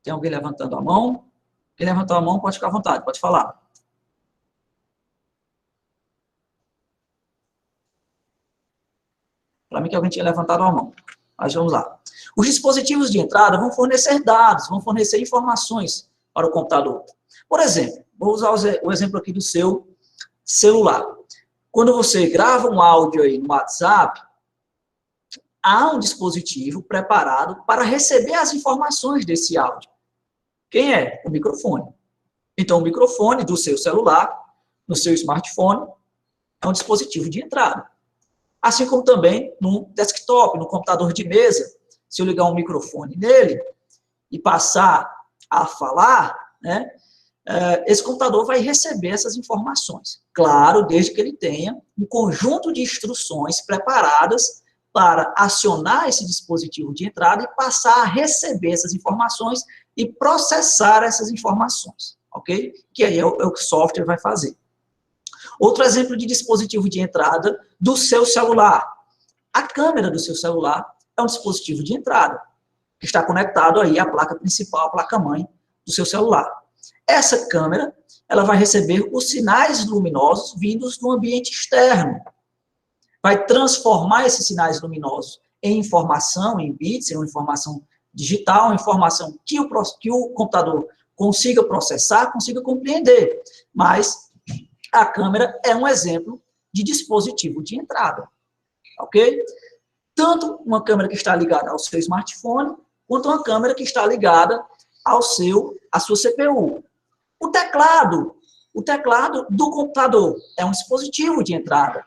Tem alguém levantando a mão? Quem levantou a mão pode ficar à vontade, pode falar. Para mim que alguém tinha levantado a mão. Mas vamos lá. Os dispositivos de entrada vão fornecer dados, vão fornecer informações para o computador. Por exemplo, vou usar o exemplo aqui do seu celular. Quando você grava um áudio aí no WhatsApp, há um dispositivo preparado para receber as informações desse áudio. Quem é? O microfone. Então, o microfone do seu celular, no seu smartphone, é um dispositivo de entrada. Assim como também no desktop, no computador de mesa, se eu ligar um microfone nele e passar a falar, né, esse computador vai receber essas informações. Claro, desde que ele tenha um conjunto de instruções preparadas para acionar esse dispositivo de entrada e passar a receber essas informações e processar essas informações, ok? Que aí é o que o software vai fazer. Outro exemplo de dispositivo de entrada do seu celular. A câmera do seu celular é um dispositivo de entrada, que está conectado aí à placa principal, à placa-mãe do seu celular. Essa câmera, ela vai receber os sinais luminosos vindos do ambiente externo. Vai transformar esses sinais luminosos em informação, em bits, em uma informação digital, uma informação que o computador consiga processar, consiga compreender. Mas a câmera é um exemplo de dispositivo de entrada, ok? Tanto uma câmera que está ligada ao seu smartphone, quanto uma câmera que está ligada à sua CPU. O teclado do computador é um dispositivo de entrada.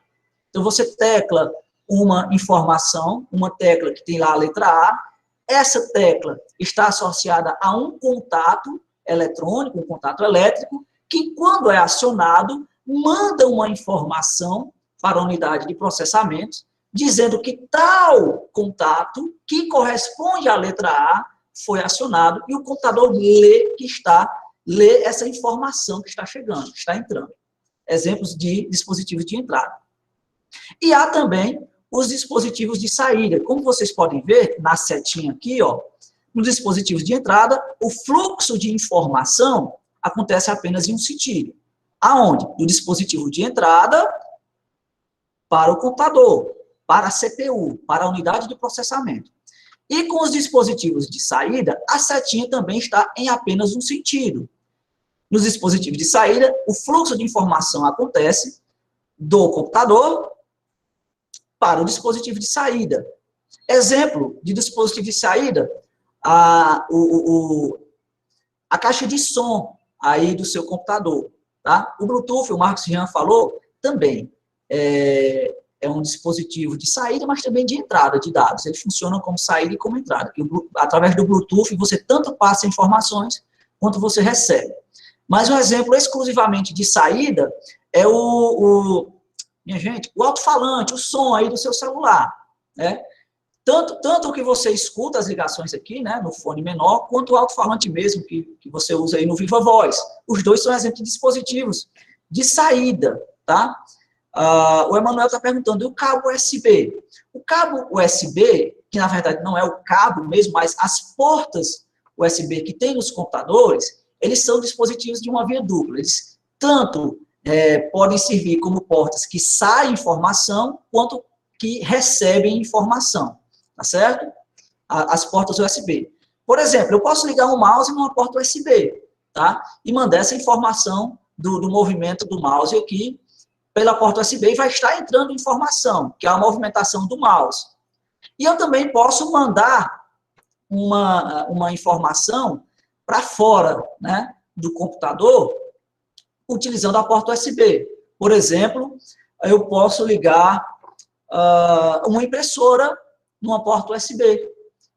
Então, você tecla uma informação, uma tecla que tem lá a letra A, essa tecla está associada a um contato eletrônico, um contato elétrico, que, quando é acionado, manda uma informação para a unidade de processamento, dizendo que tal contato, que corresponde à letra A, foi acionado, e o computador lê essa informação que está chegando, que está entrando. Exemplos de dispositivos de entrada. E há também os dispositivos de saída. Como vocês podem ver, na setinha aqui, ó, nos dispositivos de entrada, o fluxo de informação acontece apenas em um sentido. Aonde? Do dispositivo de entrada para o computador, para a CPU, para a unidade de processamento. E com os dispositivos de saída, a setinha também está em apenas um sentido. Nos dispositivos de saída, o fluxo de informação acontece do computador para o dispositivo de saída. Exemplo de dispositivo de saída, a caixa de som aí do seu computador. Tá? O Bluetooth, o Marcos Jean falou, também é um dispositivo de saída, mas também de entrada de dados. Ele funciona como saída e como entrada. Através do Bluetooth, você tanto passa informações quanto você recebe. Mas um exemplo exclusivamente de saída é minha gente, o alto-falante, o som aí do seu celular, né? Tanto o que você escuta as ligações aqui, né, no fone menor, quanto o alto-falante mesmo que você usa aí no Viva Voz. Os dois são exemplos de dispositivos de saída, tá? O Emanuel está perguntando, e o cabo USB? O cabo USB, que na verdade não é o cabo mesmo, mas as portas USB que tem nos computadores, eles são dispositivos de uma via dupla. Eles tanto podem servir como portas que saem informação, quanto que recebem informação, tá certo? As portas USB. Por exemplo, eu posso ligar um mouse numa porta USB, tá? E mandar essa informação do movimento do mouse aqui pela porta USB e vai estar entrando informação, que é a movimentação do mouse. E eu também posso mandar uma informação para fora, né, do computador, utilizando a porta USB. Por exemplo, eu posso ligar uma impressora numa porta USB.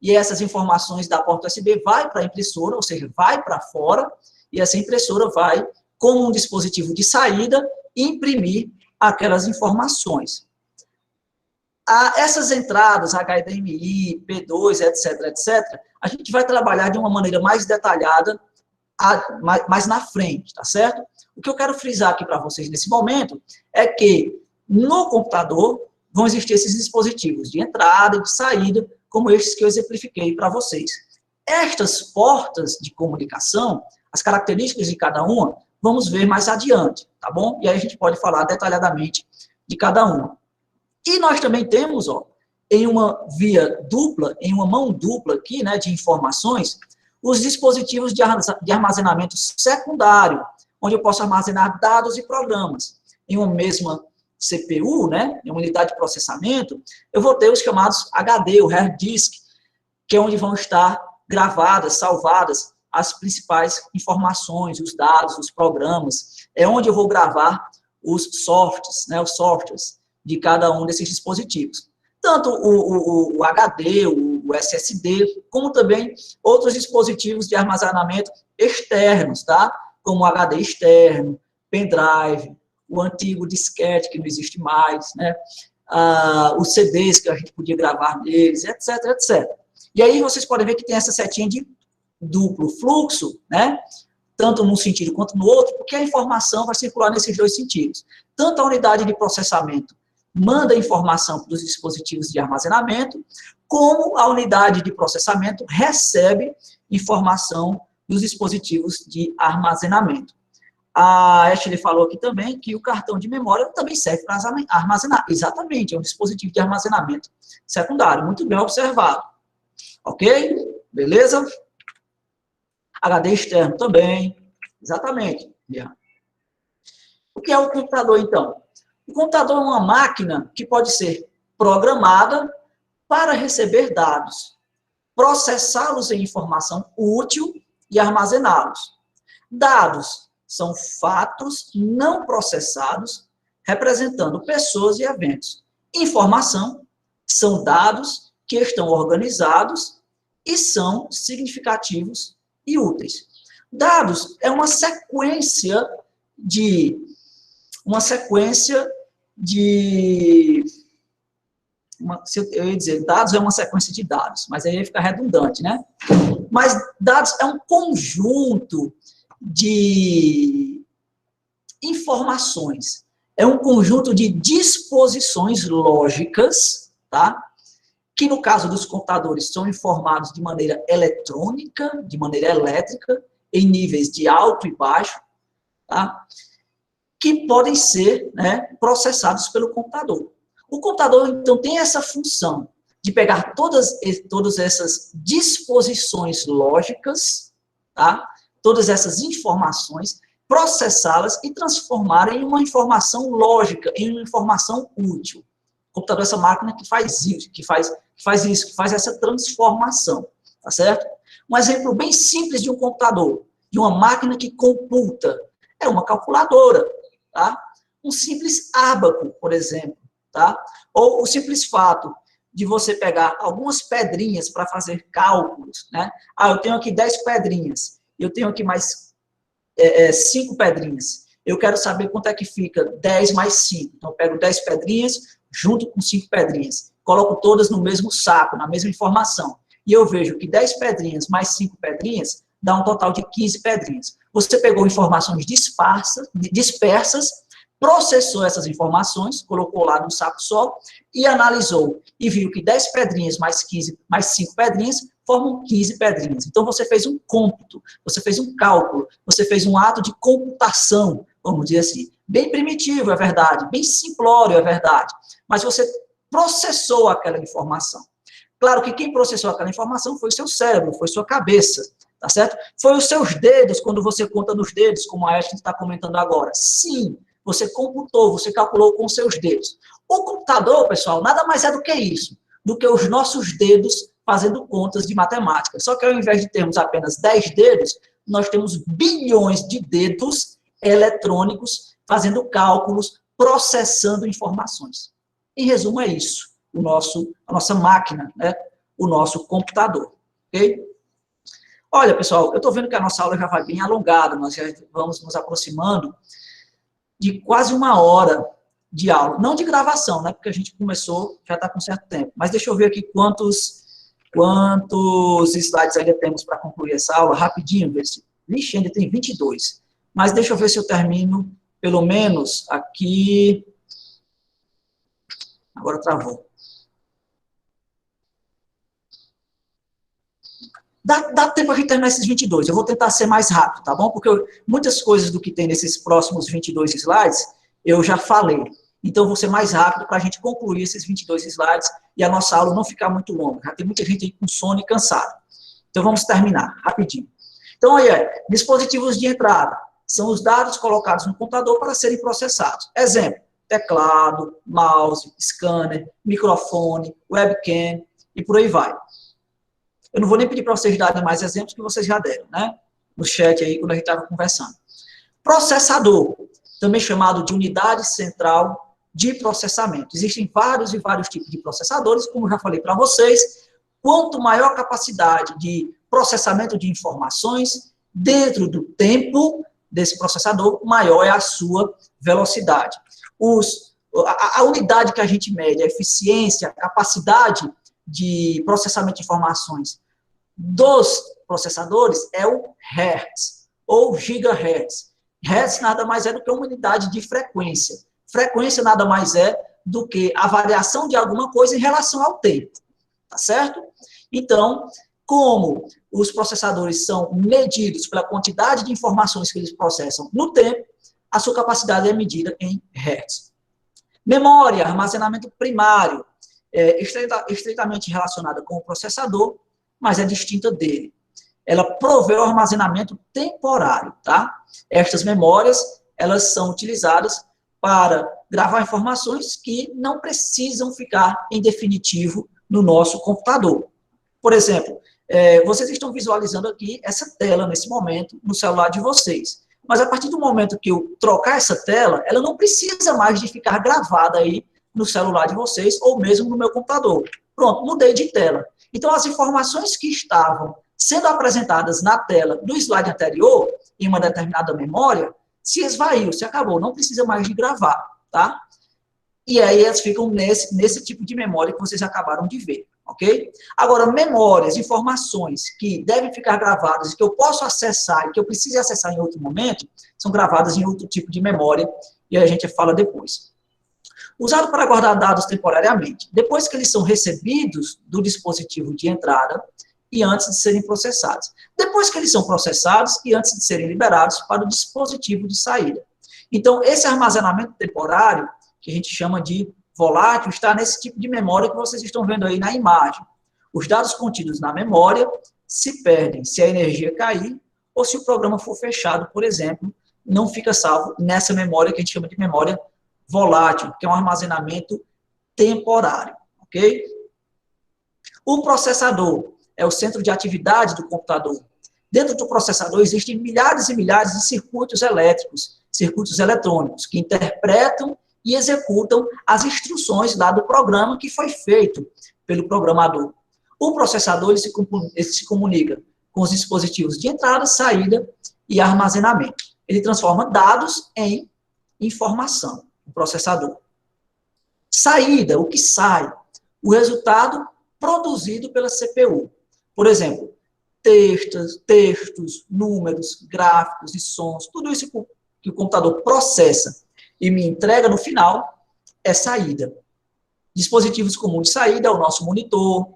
e essas informações da porta USB vai para a impressora, ou seja, vai para fora, e essa impressora vai, como um dispositivo de saída, imprimir aquelas informações. Essas entradas, HDMI, P2, etc., a gente vai trabalhar de uma maneira mais detalhada, mais na frente, tá certo? O que eu quero frisar aqui para vocês nesse momento é que no computador vão existir esses dispositivos de entrada e de saída, como estes que eu exemplifiquei para vocês. Estas portas de comunicação, as características de cada uma, vamos ver mais adiante, tá bom? E aí a gente pode falar detalhadamente de cada uma. E nós também temos, ó, em uma via dupla, em uma mão dupla aqui, né, de informações, os dispositivos de armazenamento secundário, onde eu posso armazenar dados e programas. Em uma mesma CPU, né, em uma unidade de processamento, eu vou ter os chamados HD, o hard disk, que é onde vão estar gravadas, salvadas as principais informações, os dados, os programas. É onde eu vou gravar os softwares de cada um desses dispositivos. Tanto o HD, o SSD, como também outros dispositivos de armazenamento externos, tá? Como o HD externo, pendrive, o antigo disquete, que não existe mais, né? Os CDs que a gente podia gravar neles, etc, etc. E aí vocês podem ver que tem essa setinha de duplo fluxo, né? Tanto num sentido quanto no outro, porque a informação vai circular nesses dois sentidos. Tanto a unidade de processamento manda informação para os dispositivos de armazenamento, como a unidade de processamento recebe informação dos dispositivos de armazenamento. A Ashley falou aqui também que o cartão de memória também serve para armazenar. Exatamente, é um dispositivo de armazenamento secundário. Muito bem observado. Ok? Beleza? HD externo também. Exatamente. O que é o computador, então? O computador é uma máquina que pode ser programada para receber dados, processá-los em informação útil e armazená-los. Dados são fatos não processados, representando pessoas e eventos. Informação são dados que estão organizados e são significativos e úteis. Dados é uma sequência de eu ia dizer, dados é uma sequência de dados, mas aí ia ficar redundante, né? Mas dados é um conjunto de informações, é um conjunto de disposições lógicas, tá? Que no caso dos computadores são informados de maneira eletrônica, de maneira elétrica, em níveis de alto e baixo, tá? Que podem ser, né, processados pelo computador. O computador, então, tem essa função de pegar todas essas disposições lógicas, tá? Todas essas informações, processá-las e transformar em uma informação lógica, em uma informação útil. O computador é essa máquina que faz isso, que faz essa transformação, tá certo? Um exemplo bem simples de um computador, de uma máquina que computa, é uma calculadora, tá? Um simples ábaco, por exemplo, tá? Ou o simples fato de você pegar algumas pedrinhas para fazer cálculos, né? Eu tenho aqui 10 pedrinhas, eu tenho aqui mais 5 pedrinhas. Eu quero saber quanto é que fica 10 mais 5. Então, eu pego 10 pedrinhas, junto com 5 pedrinhas, coloco todas no mesmo saco, na mesma informação. E eu vejo que 10 pedrinhas mais 5 pedrinhas dá um total de 15 pedrinhas. Você pegou informações dispersas, processou essas informações, colocou lá num saco só e analisou. E viu que 10 pedrinhas mais 5 pedrinhas formam 15 pedrinhas. Então, você fez um cômputo, você fez um cálculo, você fez um ato de computação, vamos dizer assim. Bem primitivo, é verdade, bem simplório, é verdade. Mas você processou aquela informação. Claro que quem processou aquela informação foi o seu cérebro, foi sua cabeça, tá certo? Foi os seus dedos, quando você conta nos dedos, como a Ashley está comentando agora. Sim, você computou, você calculou com seus dedos. O computador, pessoal, nada mais é do que isso, do que os nossos dedos fazendo contas de matemática. Só que ao invés de termos apenas 10 dedos, nós temos bilhões de dedos eletrônicos fazendo cálculos, processando informações. Em resumo, é isso, a nossa máquina, né? o nosso computador, ok? Olha, pessoal, eu estou vendo que a nossa aula já vai bem alongada, nós já vamos nos aproximando de quase 1 hora de aula, não de gravação, né, porque a gente começou, já está com certo tempo, mas deixa eu ver aqui quantos slides ainda temos para concluir essa aula, rapidinho, ver se... Vixe, ainda tem 22, mas deixa eu ver se eu termino, pelo menos, aqui... Agora travou. Dá tempo a gente terminar esses 22. Eu vou tentar ser mais rápido, tá bom? Porque muitas coisas do que tem nesses próximos 22 slides, eu já falei. Então, eu vou ser mais rápido para a gente concluir esses 22 slides e a nossa aula não ficar muito longa. Já tem muita gente aí com sono e cansado. Então, vamos terminar, rapidinho. Então, aí, dispositivos de entrada. São os dados colocados no computador para serem processados. Exemplo, teclado, mouse, scanner, microfone, webcam e por aí vai. Eu não vou nem pedir para vocês darem mais exemplos que vocês já deram, né? No chat aí, quando a gente estava conversando. Processador, também chamado de unidade central de processamento. Existem vários e vários tipos de processadores, como eu já falei para vocês. Quanto maior a capacidade de processamento de informações dentro do tempo desse processador, maior é a sua velocidade. A unidade que a gente mede, a eficiência, a capacidade de processamento de informações dos processadores é o Hertz, ou gigahertz. Hertz nada mais é do que uma unidade de frequência. Frequência nada mais é do que a variação de alguma coisa em relação ao tempo. Tá certo? Então, como os processadores são medidos pela quantidade de informações que eles processam no tempo, a sua capacidade é medida em Hertz. Memória, armazenamento primário, estreitamente relacionada com o processador, mas é distinta dele. Ela provê o armazenamento temporário, tá? Estas memórias, elas são utilizadas para gravar informações que não precisam ficar em definitivo no nosso computador. Por exemplo, vocês estão visualizando aqui essa tela nesse momento no celular de vocês. Mas a partir do momento que eu trocar essa tela, ela não precisa mais de ficar gravada aí no celular de vocês ou mesmo no meu computador. Pronto, mudei de tela. Então, as informações que estavam sendo apresentadas na tela do slide anterior, em uma determinada memória, se esvaiu, se acabou, não precisa mais de gravar, tá? E aí elas ficam nesse tipo de memória que vocês acabaram de ver, ok? Agora, memórias, informações que devem ficar gravadas, que eu posso acessar e que eu preciso acessar em outro momento, são gravadas em outro tipo de memória, e a gente fala depois. Usado para guardar dados temporariamente, depois que eles são recebidos do dispositivo de entrada e antes de serem processados. Depois que eles são processados e antes de serem liberados para o dispositivo de saída. Então, esse armazenamento temporário, que a gente chama de volátil, está nesse tipo de memória que vocês estão vendo aí na imagem. Os dados contidos na memória se perdem se a energia cair ou se o programa for fechado, por exemplo, não fica salvo nessa memória que a gente chama de memória volátil, que é um armazenamento temporário, ok? O processador é o centro de atividade do computador. Dentro do processador existem milhares e milhares de circuitos elétricos, circuitos eletrônicos, que interpretam e executam as instruções lá do programa que foi feito pelo programador. O processador ele se comunica com os dispositivos de entrada, saída e armazenamento. Ele transforma dados em informação. O processador. Saída, o que sai? O resultado produzido pela CPU. Por exemplo, textos, números, gráficos e sons, tudo isso que o computador processa e me entrega no final é saída. Dispositivos comuns de saída é o nosso monitor.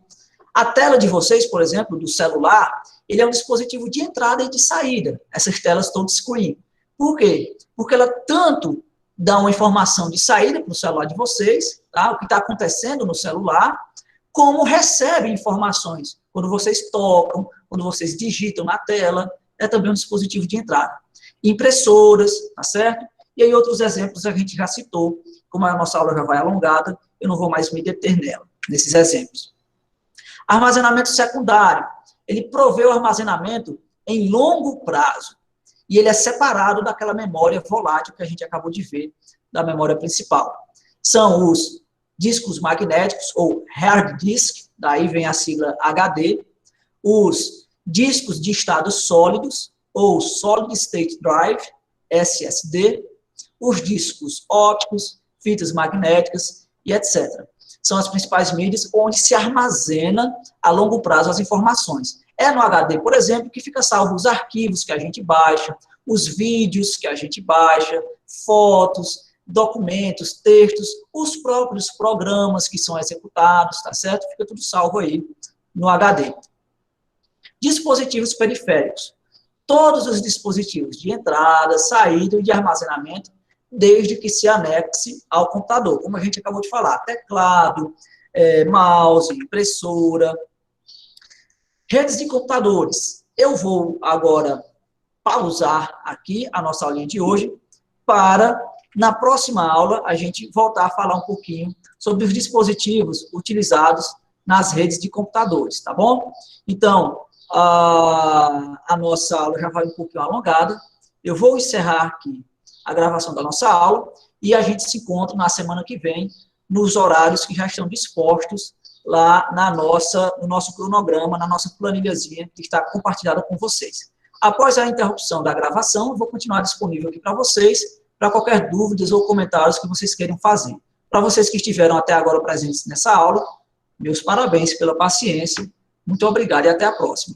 A tela de vocês, por exemplo, do celular, ele é um dispositivo de entrada e de saída. Essas telas touchscreen. Por quê? Porque ela tanto dá uma informação de saída para o celular de vocês, tá? O que está acontecendo no celular, como recebe informações. Quando vocês tocam, quando vocês digitam na tela, é também um dispositivo de entrada. Impressoras, tá certo? E aí outros exemplos a gente já citou, como a nossa aula já vai alongada, eu não vou mais me deter nesses exemplos. Armazenamento secundário. Ele provê o armazenamento em longo prazo. E ele é separado daquela memória volátil que a gente acabou de ver, da memória principal. São os discos magnéticos, ou hard disk, daí vem a sigla HD, os discos de estados sólidos, ou solid state drive, SSD, os discos ópticos, fitas magnéticas e etc. São as principais mídias onde se armazena a longo prazo as informações. É no HD, por exemplo, que fica salvo os arquivos que a gente baixa, os vídeos que a gente baixa, fotos, documentos, textos, os próprios programas que são executados, tá certo? Fica tudo salvo aí no HD. Dispositivos periféricos. Todos os dispositivos de entrada, saída e de armazenamento, desde que se anexe ao computador, como a gente acabou de falar, teclado, mouse, impressora, redes de computadores. Eu vou agora pausar aqui a nossa aulinha de hoje para, na próxima aula, a gente voltar a falar um pouquinho sobre os dispositivos utilizados nas redes de computadores, tá bom? Então, a nossa aula já vai um pouquinho alongada. Eu vou encerrar aqui a gravação da nossa aula e a gente se encontra na semana que vem nos horários que já estão dispostos lá no nosso cronograma, na nossa planilhazinha que está compartilhada com vocês. Após a interrupção da gravação, eu vou continuar disponível aqui para vocês, para qualquer dúvidas ou comentários que vocês queiram fazer. Para vocês que estiveram até agora presentes nessa aula, meus parabéns pela paciência, muito obrigado e até a próxima.